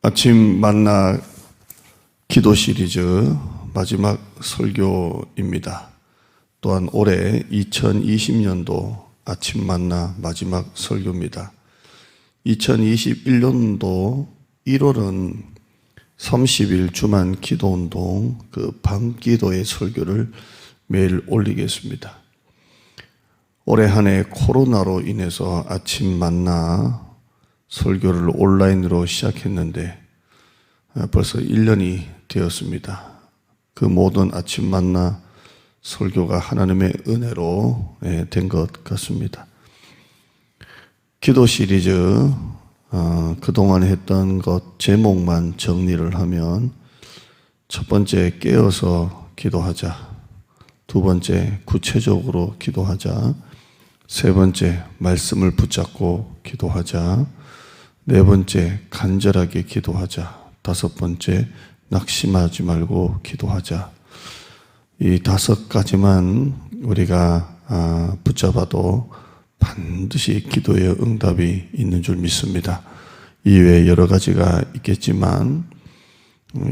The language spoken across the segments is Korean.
아침 만나 기도 시리즈 마지막 설교입니다. 또한 올해 2020년도 아침 만나 마지막 설교입니다. 2021년도 1월은 30일 주만 기도운동 밤기도의 설교를 매일 올리겠습니다. 올해 한 해 코로나로 인해서 아침 만나 설교를 온라인으로 시작했는데 벌써 1년이 되었습니다. 그 모든 아침 만나 설교가 하나님의 은혜로 된 것 같습니다. 기도 시리즈 그동안 했던 것 제목만 정리를 하면 첫 번째 깨어서 기도하자, 두 번째 구체적으로 기도하자, 세 번째 말씀을 붙잡고 기도하자, 네 번째 간절하게 기도하자, 다섯 번째 낙심하지 말고 기도하자. 이 다섯 가지만 우리가 붙잡아도 반드시 기도의 응답이 있는 줄 믿습니다. 이외에 여러 가지가 있겠지만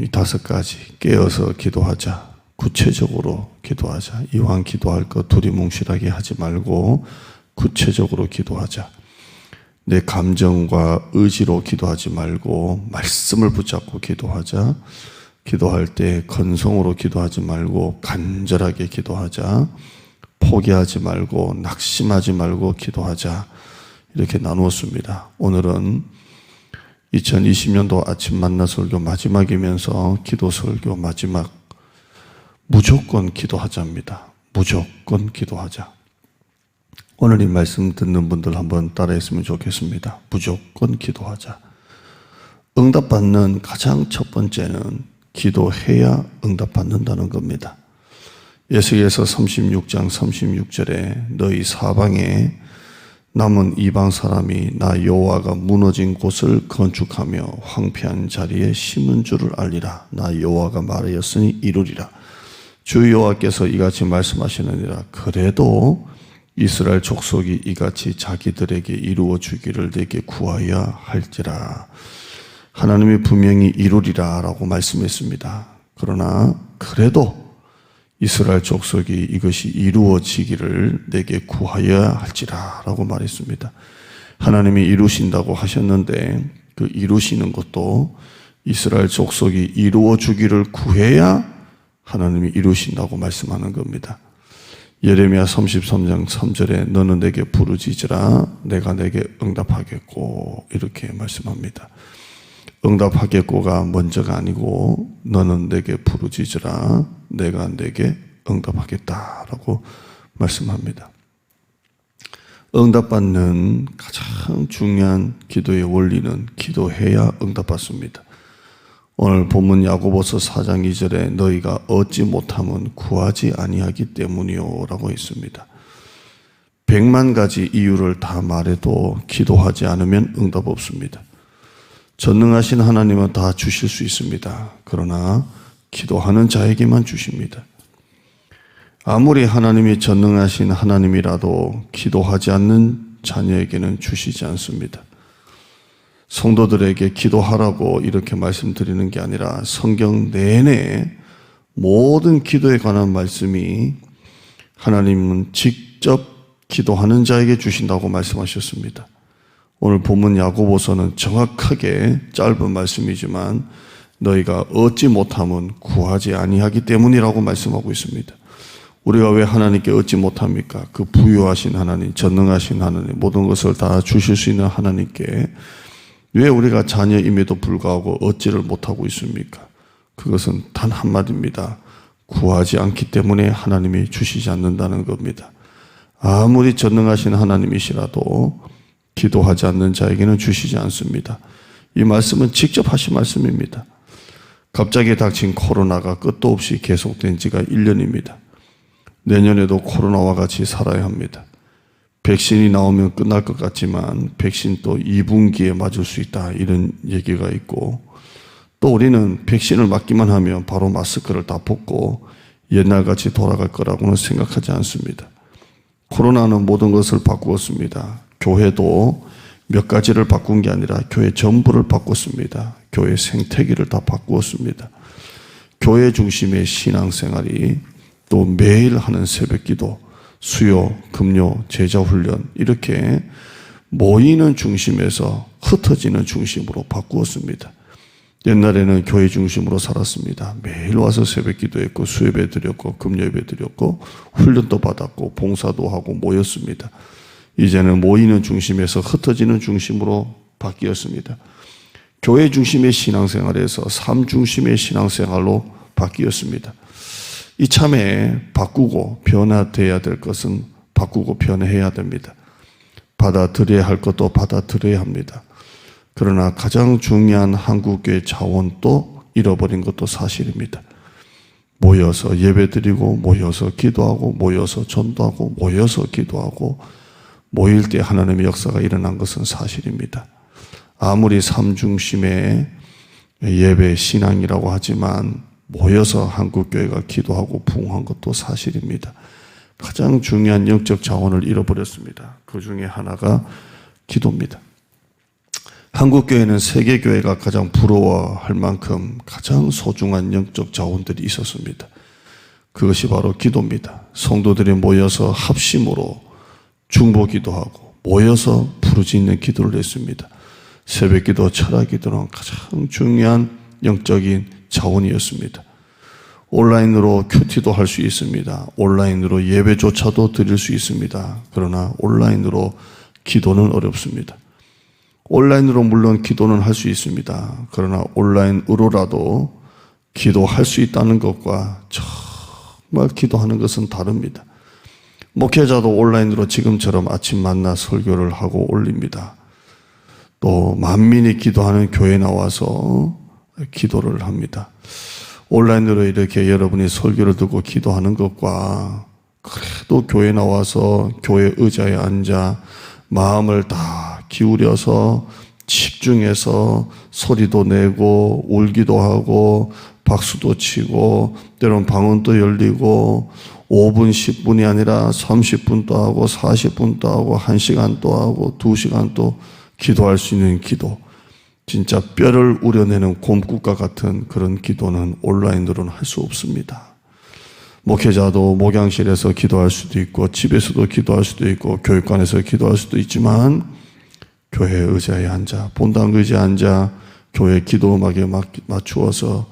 이 다섯 가지 깨어서 기도하자, 구체적으로 기도하자, 이왕 기도할 것 두리뭉실하게 하지 말고 구체적으로 기도하자, 내 감정과 의지로 기도하지 말고 말씀을 붙잡고 기도하자, 기도할 때 건성으로 기도하지 말고 간절하게 기도하자, 포기하지 말고 낙심하지 말고 기도하자, 이렇게 나누었습니다. 오늘은 2020년도 아침 만나 설교 마지막이면서 기도 설교 마지막, 무조건 기도하자입니다. 무조건 기도하자. 오늘 이 말씀 듣는 분들 한번 따라했으면 좋겠습니다. 무조건 기도하자. 응답받는 가장 첫 번째는 기도해야 응답받는다는 겁니다. 에스겔서 36장 36절에 너희 사방에 남은 이방 사람이 나 여호와가 무너진 곳을 건축하며 황폐한 자리에 심은 줄을 알리라. 나 여호와가 말하였으니 이루리라. 주 여호와께서 이같이 말씀하시느니라. 그래도 이스라엘 족속이 이같이 자기들에게 이루어 주기를 내게 구하여야 할지라. 하나님이 분명히 이루리라 라고 말씀했습니다. 그러나 그래도 이스라엘 족속이 이것이 이루어지기를 내게 구하여야 할지라 라고 말했습니다. 하나님이 이루신다고 하셨는데 그 이루시는 것도 이스라엘 족속이 이루어 주기를 구해야 하나님이 이루신다고 말씀하는 겁니다. 예레미야 33장 3절에 너는 내게 부르짖으라 내가 내게 응답하겠고, 이렇게 말씀합니다. 응답하겠고가 먼저가 아니고 너는 내게 부르짖으라 내가 내게 응답하겠다라고 말씀합니다. 응답받는 가장 중요한 기도의 원리는 기도해야 응답받습니다. 오늘 본문 야고보서 4장 2절에 너희가 얻지 못함은 구하지 아니하기 때문이요 라고 했습니다. 100만 가지 이유를 다 말해도 기도하지 않으면 응답 없습니다. 전능하신 하나님은 다 주실 수 있습니다. 그러나 기도하는 자에게만 주십니다. 아무리 하나님이 전능하신 하나님이라도 기도하지 않는 자녀에게는 주시지 않습니다. 성도들에게 기도하라고 이렇게 말씀드리는 게 아니라 성경 내내 모든 기도에 관한 말씀이 하나님은 직접 기도하는 자에게 주신다고 말씀하셨습니다. 오늘 본문 야고보서는 정확하게 짧은 말씀이지만 너희가 얻지 못함은 구하지 아니하기 때문이라고 말씀하고 있습니다. 우리가 왜 하나님께 얻지 못합니까? 그 부유하신 하나님, 전능하신 하나님, 모든 것을 다 주실 수 있는 하나님께 왜 우리가 자녀임에도 불구하고 얻지를 못하고 있습니까? 그것은 단 한마디입니다. 구하지 않기 때문에 하나님이 주시지 않는다는 겁니다. 아무리 전능하신 하나님이시라도 기도하지 않는 자에게는 주시지 않습니다. 이 말씀은 직접 하신 말씀입니다. 갑자기 닥친 코로나가 끝도 없이 계속된 지가 1년입니다. 내년에도 코로나와 같이 살아야 합니다. 백신이 나오면 끝날 것 같지만 백신 또 2분기에 맞을 수 있다, 이런 얘기가 있고, 또 우리는 백신을 맞기만 하면 바로 마스크를 다 벗고 옛날같이 돌아갈 거라고는 생각하지 않습니다. 코로나는 모든 것을 바꾸었습니다. 교회도 몇 가지를 바꾼 게 아니라 교회 전부를 바꿨습니다. 교회 생태계를 다 바꾸었습니다. 교회 중심의 신앙생활이 또 매일 하는 새벽기도, 수요, 금요, 제자훈련 이렇게 모이는 중심에서 흩어지는 중심으로 바꾸었습니다. 옛날에는 교회 중심으로 살았습니다. 매일 와서 새벽 기도했고 수요예배 드렸고 금요예배 드렸고 훈련도 받았고 봉사도 하고 모였습니다. 이제는 모이는 중심에서 흩어지는 중심으로 바뀌었습니다. 교회 중심의 신앙생활에서 삶 중심의 신앙생활로 바뀌었습니다. 이참에 바꾸고 변화되어야 될 것은 바꾸고 변해야 됩니다. 받아들여야 할 것도 받아들여야 합니다. 그러나 가장 중요한 한국교회 자원도 잃어버린 것도 사실입니다. 모여서 예배드리고 모여서 기도하고 모여서 전도하고 모여서 기도하고 모일 때 하나님의 역사가 일어난 것은 사실입니다. 아무리 삶 중심의 예배 신앙이라고 하지만 모여서 한국교회가 기도하고 부흥한 것도 사실입니다. 가장 중요한 영적 자원을 잃어버렸습니다. 그 중에 하나가 기도입니다. 한국교회는 세계교회가 가장 부러워할 만큼 가장 소중한 영적 자원들이 있었습니다. 그것이 바로 기도입니다. 성도들이 모여서 합심으로 중보기도하고 모여서 부르짖는 기도를 했습니다. 새벽기도, 철학기도는 가장 중요한 영적인 자원이었습니다. 온라인으로 큐티도 할 수 있습니다. 온라인으로 예배조차도 드릴 수 있습니다. 그러나 온라인으로 기도는 어렵습니다. 온라인으로 물론 기도는 할 수 있습니다. 그러나 온라인으로라도 기도할 수 있다는 것과 정말 기도하는 것은 다릅니다. 목회자도 온라인으로 지금처럼 아침 만나 설교를 하고 올립니다. 또 만민이 기도하는 교회에 나와서 기도를 합니다. 온라인으로 이렇게 여러분이 설교를 듣고 기도하는 것과 그래도 교회에 나와서 교회 의자에 앉아 마음을 다 기울여서 집중해서 소리도 내고 울기도 하고 박수도 치고 때론 방언도 열리고 5분 10분이 아니라 30분도 하고 40분도 하고 1시간도 하고 2시간도 기도할 수 있는 기도, 진짜 뼈를 우려내는 곰국과 같은 그런 기도는 온라인으로는 할 수 없습니다. 목회자도 목양실에서 기도할 수도 있고 집에서도 기도할 수도 있고 교육관에서 기도할 수도 있지만 교회 의자에 앉아 본당 의자에 앉아 교회 기도 음악에 맞추어서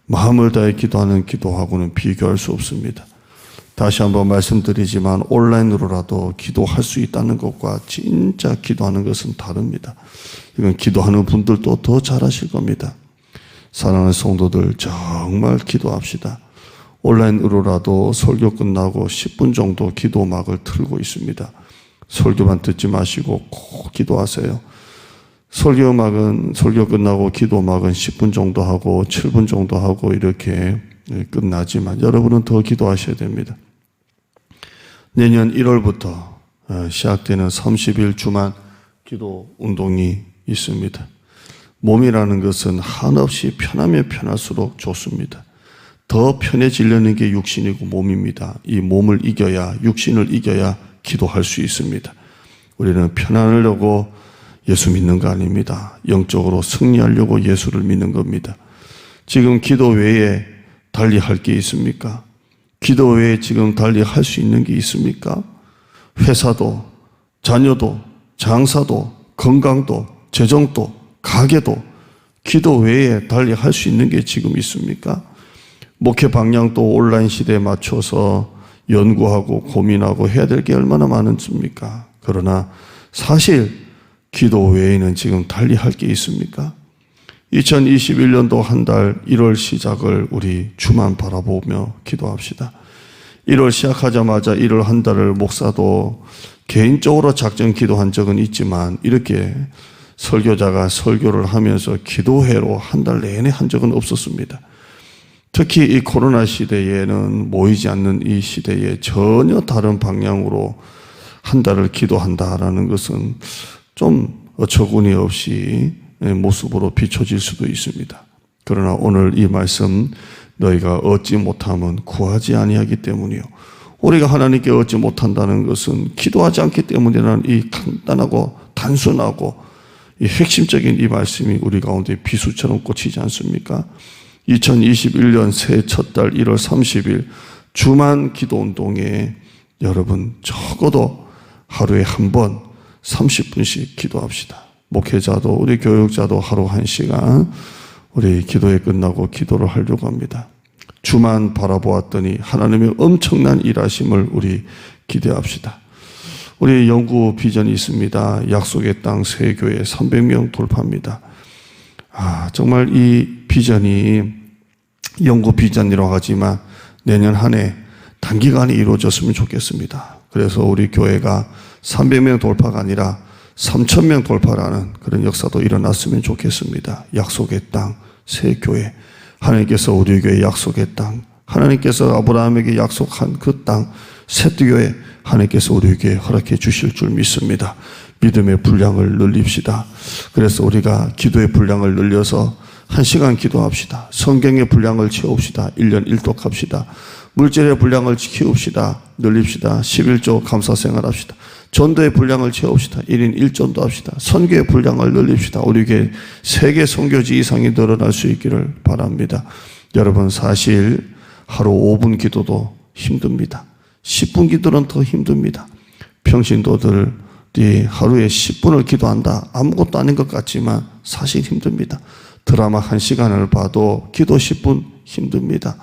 마음을 다해 기도하는 기도하고는 비교할 수 없습니다. 다시 한번 말씀드리지만 온라인으로라도 기도할 수 있다는 것과 진짜 기도하는 것은 다릅니다. 이건 기도하는 분들도 더 잘하실 겁니다. 사랑하는 성도들 정말 기도합시다. 온라인으로라도 설교 끝나고 10분 정도 기도 음악을 틀고 있습니다. 설교만 듣지 마시고 꼭 기도하세요. 설교 끝나고 기도 음악은 10분 정도 하고 7분 정도 하고 이렇게 끝나지만 여러분은 더 기도하셔야 됩니다. 내년 1월부터 시작되는 30일 주만 기도 운동이 있습니다. 몸이라는 것은 한없이 편하면 편할수록 좋습니다. 더 편해지려는 게 육신이고 몸입니다. 이 몸을 이겨야, 육신을 이겨야 기도할 수 있습니다. 우리는 편안하려고 예수 믿는 거 아닙니다. 영적으로 승리하려고 예수를 믿는 겁니다. 지금 기도 외에 달리 할 게 있습니까? 기도 외에 지금 달리 할 수 있는 게 있습니까? 회사도, 자녀도, 장사도, 건강도, 재정도, 가게도 기도 외에 달리 할 수 있는 게 지금 있습니까? 목회 방향도 온라인 시대에 맞춰서 연구하고 고민하고 해야 될 게 얼마나 많습니까? 그러나 사실 기도 외에는 지금 달리 할 게 있습니까? 2021년도 한 달 1월 시작을 우리 주만 바라보며 기도합시다. 1월 시작하자마자 1월 한 달을 목사도 개인적으로 작정 기도한 적은 있지만 이렇게 설교자가 설교를 하면서 기도회로 한 달 내내 한 적은 없었습니다. 특히 이 코로나 시대에는 모이지 않는 이 시대에 전혀 다른 방향으로 한 달을 기도한다라는 것은 좀 어처구니 없이 모습으로 비춰질 수도 있습니다. 그러나 오늘 이 말씀 너희가 얻지 못하면 구하지 아니하기 때문이요. 우리가 하나님께 얻지 못한다는 것은 기도하지 않기 때문이라는 이 간단하고 단순하고 이 핵심적인 이 말씀이 우리 가운데 비수처럼 꽂히지 않습니까? 2021년 새해 첫달 1월 30일 주만 기도운동에 여러분 적어도 하루에 한 번 30분씩 기도합시다. 목회자도 우리 교육자도 하루 1시간 우리 기도회 끝나고 기도를 하려고 합니다. 주만 바라보았더니 하나님의 엄청난 일하심을 우리 기대합시다. 우리 영구 비전이 있습니다. 약속의 땅 새 교회 300명 돌파입니다. 정말 이 비전이 영구 비전이라고 하지만 내년 한 해 단기간에 이루어졌으면 좋겠습니다. 그래서 우리 교회가 300명 돌파가 아니라 3,000명 돌파라는 그런 역사도 일어났으면 좋겠습니다. 약속의 땅 새 교회, 하나님께서 우리 교회 약속의 땅, 하나님께서 아브라함에게 약속한 그 땅 세트교회 하나님께서 우리에게 허락해 주실 줄 믿습니다. 믿음의 분량을 늘립시다. 그래서 우리가 기도의 분량을 늘려서 1시간 기도합시다. 성경의 분량을 채웁시다. 1년 1독합시다. 물질의 분량을 키웁시다. 늘립시다. 11조 감사생활합시다. 전도의 분량을 채웁시다. 1인 1전도 합시다. 선교의 분량을 늘립시다. 우리 교회 세계 선교지 이상이 늘어날 수 있기를 바랍니다. 여러분 사실 하루 5분 기도도 힘듭니다. 10분 기도는 더 힘듭니다. 평신도들이 하루에 10분을 기도한다. 아무것도 아닌 것 같지만 사실 힘듭니다. 드라마 1시간을 봐도 기도 10분 힘듭니다.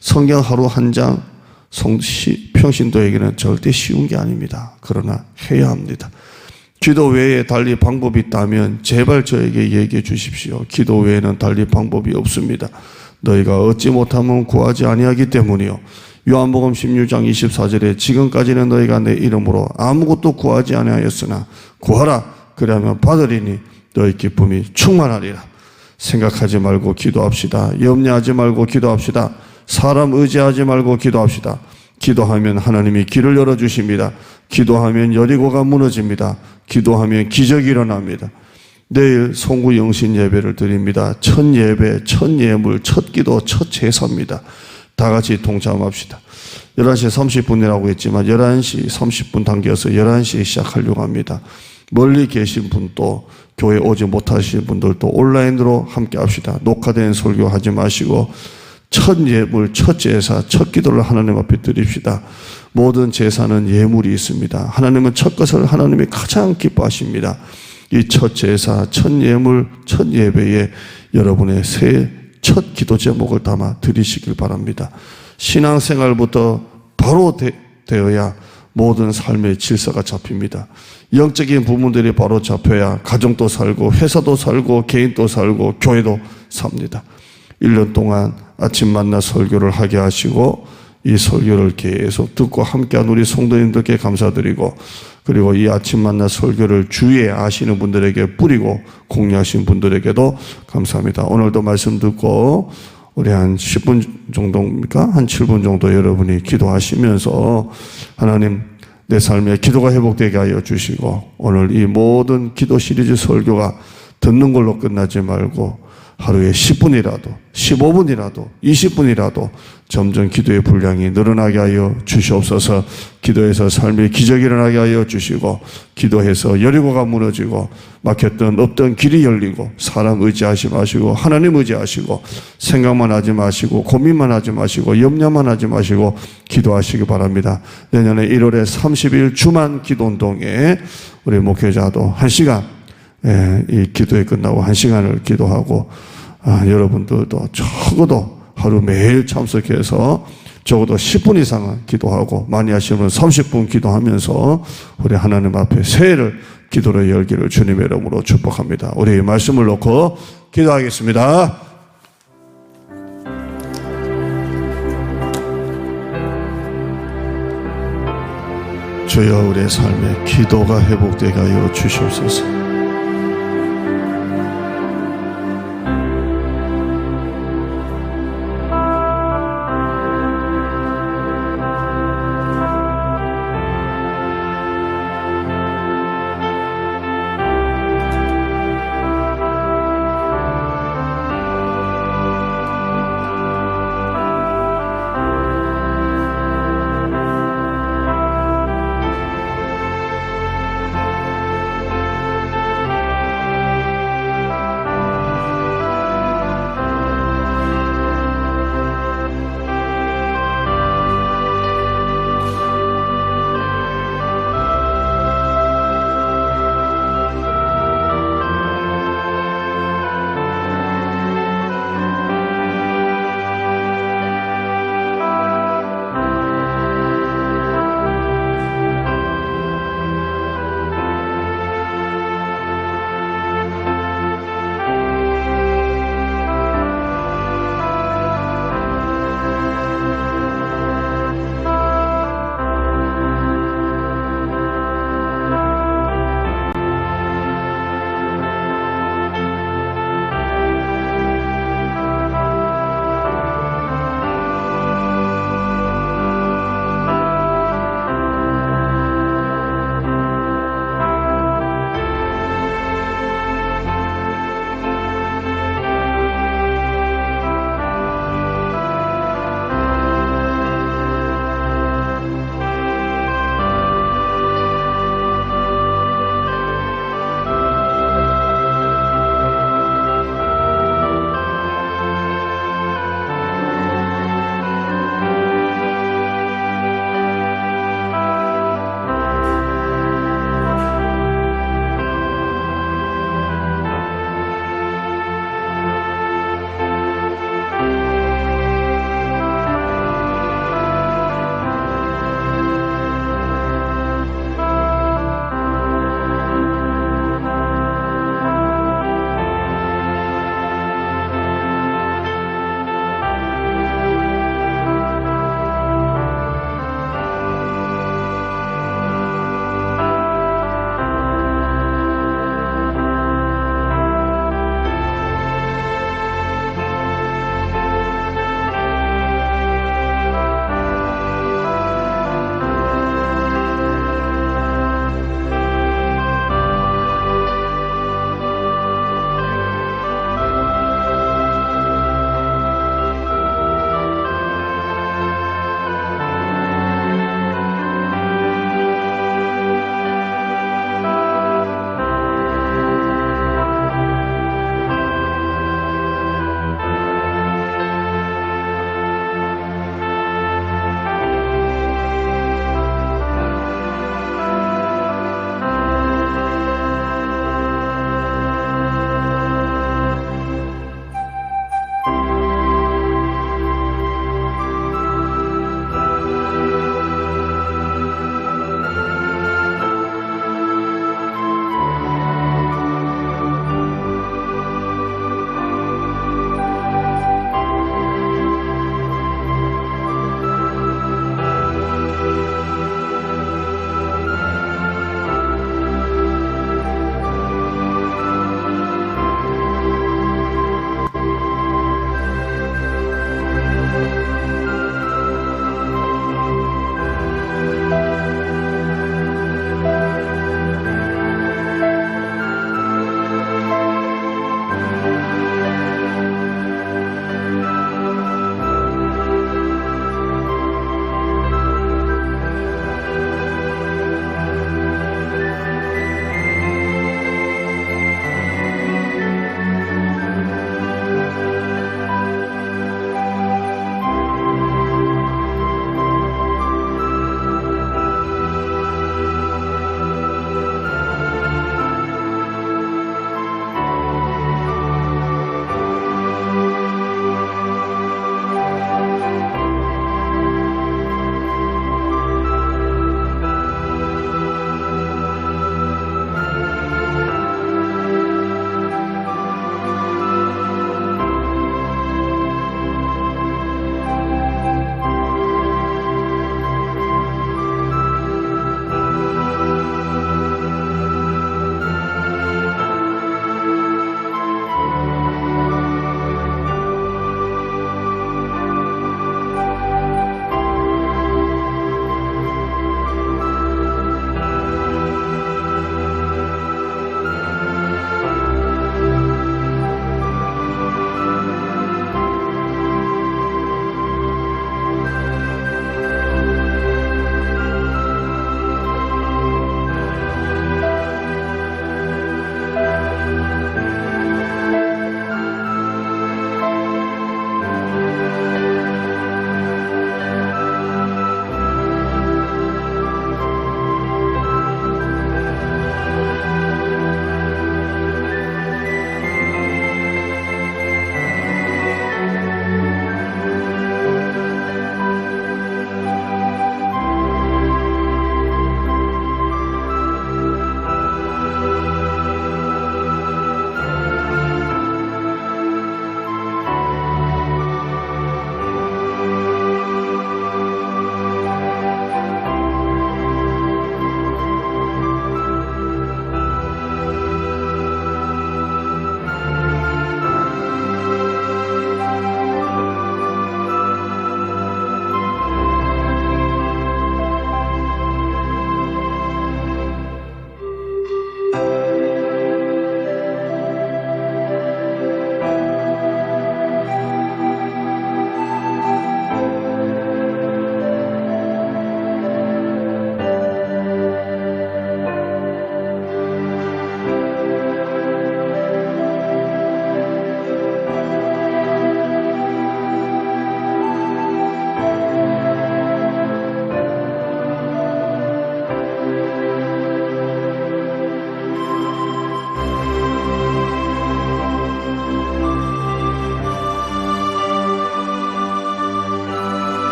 성경 하루 한 장 평신도에게는 절대 쉬운 게 아닙니다. 그러나 해야 합니다. 기도 외에 달리 방법이 있다면 제발 저에게 얘기해 주십시오. 기도 외에는 달리 방법이 없습니다. 너희가 얻지 못하면 구하지 아니하기 때문이요. 요한복음 16장 24절에 지금까지는 너희가 내 이름으로 아무것도 구하지 아니하였으나 구하라 그리하면 받으리니 너희 기쁨이 충만하리라. 생각하지 말고 기도합시다. 염려하지 말고 기도합시다. 사람 의지하지 말고 기도합시다. 기도하면 하나님이 길을 열어주십니다. 기도하면 여리고가 무너집니다. 기도하면 기적이 일어납니다. 내일 송구 영신 예배를 드립니다. 첫 예배, 첫 예물, 첫 기도, 첫 제사입니다. 다 같이 동참합시다. 11시 30분이라고 했지만 11시 30분 당겨서 11시에 시작하려고 합니다. 멀리 계신 분도 교회 오지 못하신 분들도 온라인으로 함께 합시다. 녹화된 설교 하지 마시고 첫 예물, 첫 제사, 첫 기도를 하나님 앞에 드립시다. 모든 제사는 예물이 있습니다. 하나님은 첫 것을 하나님이 가장 기뻐하십니다. 이 첫 제사, 첫 예물, 첫 예배에 여러분의 새해 첫 기도 제목을 담아 드리시길 바랍니다. 신앙생활부터 바로 되어야 모든 삶의 질서가 잡힙니다. 영적인 부분들이 바로 잡혀야 가정도 살고 회사도 살고 개인도 살고 교회도 삽니다. 1년 동안 아침 만나 설교를 하게 하시고 이 설교를 계속 듣고 함께한 우리 성도님들께 감사드리고 그리고 이 아침 만나 설교를 주위에 아시는 분들에게 뿌리고 공유하신 분들에게도 감사합니다. 오늘도 말씀 듣고 우리 한 10분 정도입니까? 한 7분 정도 여러분이 기도하시면서 하나님 내 삶에 기도가 회복되게 하여 주시고 오늘 이 모든 기도 시리즈 설교가 듣는 걸로 끝나지 말고 하루에 10분이라도 15분이라도 20분이라도 점점 기도의 분량이 늘어나게 하여 주시옵소서. 기도해서 삶의 기적이 일어나게 하여 주시고 기도해서 여리고가 무너지고 막혔던 없던 길이 열리고 사람 의지하지 마시고 하나님 의지하시고 생각만 하지 마시고 고민만 하지 마시고 염려만 하지 마시고 기도하시기 바랍니다. 내년에 1월에 30일 주만 기도운동에 우리 목회자도 1시간 이 기도회 끝나고 1시간을 기도하고 여러분들도 적어도 하루 매일 참석해서 적어도 10분 이상은 기도하고 많이 하시면 30분 기도하면서 우리 하나님 앞에 새해를 기도로 열기를 주님의 이름으로 축복합니다. 우리 말씀을 놓고 기도하겠습니다. 주여 우리의 삶에 기도가 회복되게 하여 주시옵소서.